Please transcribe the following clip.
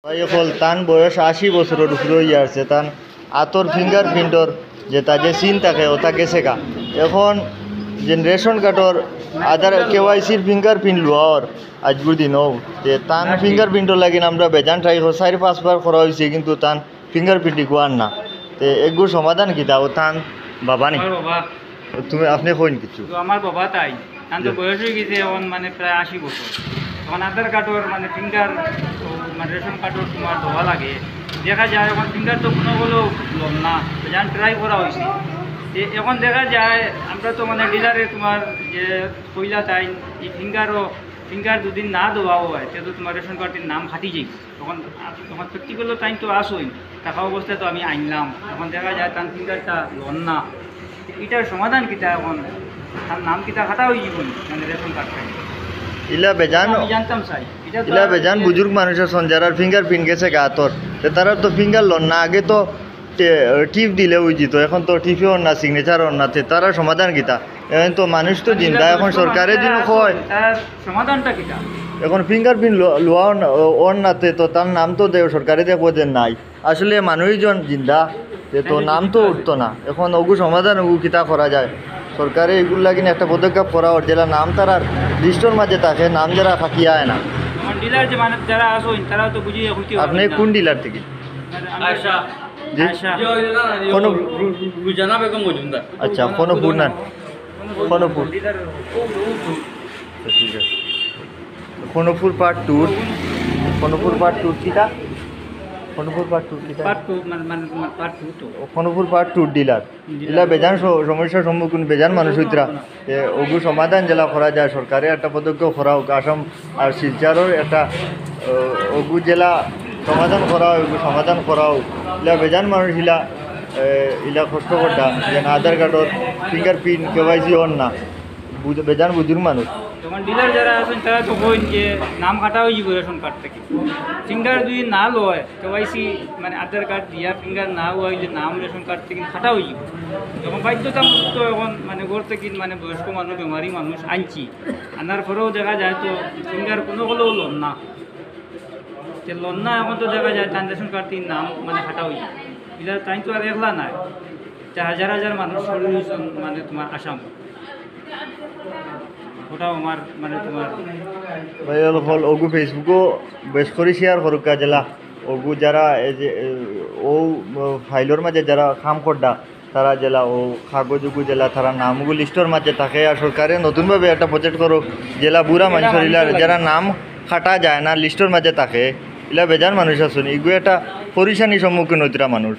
ভাই হল তান বয়স 80 বছরের উপরে হয়ে আসছে তান আতর ফিঙ্গারপ্রিন্টর যেটা যে সিন থাকে ওটা গেছে গা এখন যে রেশন কার্ডর আধার কেওয়াইসির ফিঙ্গারপ্রিন্ট লোয়ার আজগুর দিনও যে তান ফিঙ্গারপ্রিন্টর লাগিন আমরা বেজান ট্রাই 4-5 বার করা হয়েছে কিন্তু তান ফিঙ্গারপ্রিন্ট গোয়ার না তে এগুর সমাধান কি দাও তান বাবা নি বাবা তুমি আপনি কইন কিছু তো আমার বাবা তাই কারণ তো বয়স হয়ে গেছে এখন মানে প্রায় 80 বছর এখন আধার কার্ডর মানে ফিঙ্গার মানে রেশন কার্ডর তোমার দেওয়া লাগে দেখা যায় এখন ফিঙ্গার তো কোনো হলেও লম না যান ট্রাই করা হয়েছে এখন দেখা যায় আমরা তো মানে ডিলারে তোমার যে কইলা তাই এই ফিঙ্গার দুদিন না দেওয়াও হয় তো তোমার রেশন কার্ডের নাম হাঁটি যাই তখন তখন প্র্যাকটিক্যাল টাইম তো আসোই থাকা অবস্থায় তো আমি আনলাম এখন দেখা যায় তার ফিঙ্গারটা লন না এটার সমাধান কিটা এখন তার নাম কিটা হাঁটা হয়ে যাব মানে রেশন কার্ডটা ইলা বেজান আমি জানতাম চাই এটা তো ইলা বেজান বুজুর্গ মানুষের সন যারা ফিঙ্গারপ্রিন্ট গেছে গা তোর তারা তো ফিঙ্গার লন না আগে তো টিপ দিলে ওই দিত এখন তো টিপেও না সিগনেচার না তারা সমাধান কিতা এখন তো মানুষ তো জিন্দা এখন সরকারের দিন কয় তার সমাধানটা কিটা এখন ফিঙ্গারপ্রিন্ট লোয়া ওর নাতে তো তার নাম তো দেয় সরকারে দেখবো যে নাই আসলে মানুষজন জিন্দা যে তো নাম তো উঠতো না এখন ওগু সমাধান ওগু কিতা করা যায় সরকারে এগুলো লাগিন একটা পদক্ষেপ করা ওর যেটা নাম তারা লিস্টর মাঝে থাকে নাম যারা ফাঁকিয়ে আয় না ডিলার যে মানে যারা আসোই তারা তো বুঝিয়ে হইতে আপনি কোন ডিলার থেকে আয়শা জি আয়শা কোনো রুজানা বেগম মজুমদার আচ্ছা ফোনপুর না ফোনপুর ডিলার ঠিক আছে ফোনপুর পার্ট ট্যুর ফোনপুর পার্ট ট্যুর কিটা ফোনপুর পার্ট ট্যুর কিটা পার্ট 2 মানে পার্ট 2 তো ফোনপুর পার্ট ট্যুর ডিলার এগুলা বেজান সমস্যার সম্মুখীন বেজান মানুষ হইতরা ওগু সমাধান জেলা করা যায় সরকারে একটা পদক্ষেপ করা হোক আসাম আর শিলচরের একটা ওগু জেলা সমাধান করা হোক ওগু সমাধান করা হোক এগুলা বেজান মানুষ ইলা কষ্ট করতা যে আধার কার্ডর ফিঙ্গারপ্রিন্ট কেওয়াইসি হন না বেজান বুজুর্গ মানুষ তখন ডিলার যারা আছেন তারা তো কইন যে নাম কাটা হয়ে যাব রেশন কার্ড থেকে ফিঙ্গার যদি না লয় কেওয়াইসি মানে আধার কার্ড দিয়া ফিঙ্গার না হয় যে নাম রেশন কার্ড থেকে কাটা হয়ে যাব তখন বাধ্যতামূলক তো এখন মানে ঘর থেকে মানে বয়স্ক মানুষ বেমারি মানুষ আনছি আনার পরেও দেখা যায় তো ফিঙ্গার কোনো হলেও লন না লন না এখন তো দেখা যায় তার রেশন কার্ড থেকে নাম মানে কাটা হয়ে যাব এটা তাই তো আর একলা নাই হাজার হাজার মানুষ সলিউশন মানে তোমার আসাম ওটাও আমার মানে তোমার ভাই হল ওগু ফেসবুকও বেশ করে শেয়ার করুক জেলা ওগু যারা এই যে ও ফাইলর মাঝে যারা কাম করডা তারা জেলা ও কাগজুগু জেলা তারা নামগু লিস্টর মাঝে থাকে আর সরকারে নতুনভাবে একটা প্রজেক্ট করুক জেলা বুড়া মানুষের ইলার যারা নাম খাটা যায় না লিস্টর মাঝে থাকে ইলা বেজান মানুষ আসুন এগুলো একটা পরিশানির সম্মুখীন হইতরা মানুষ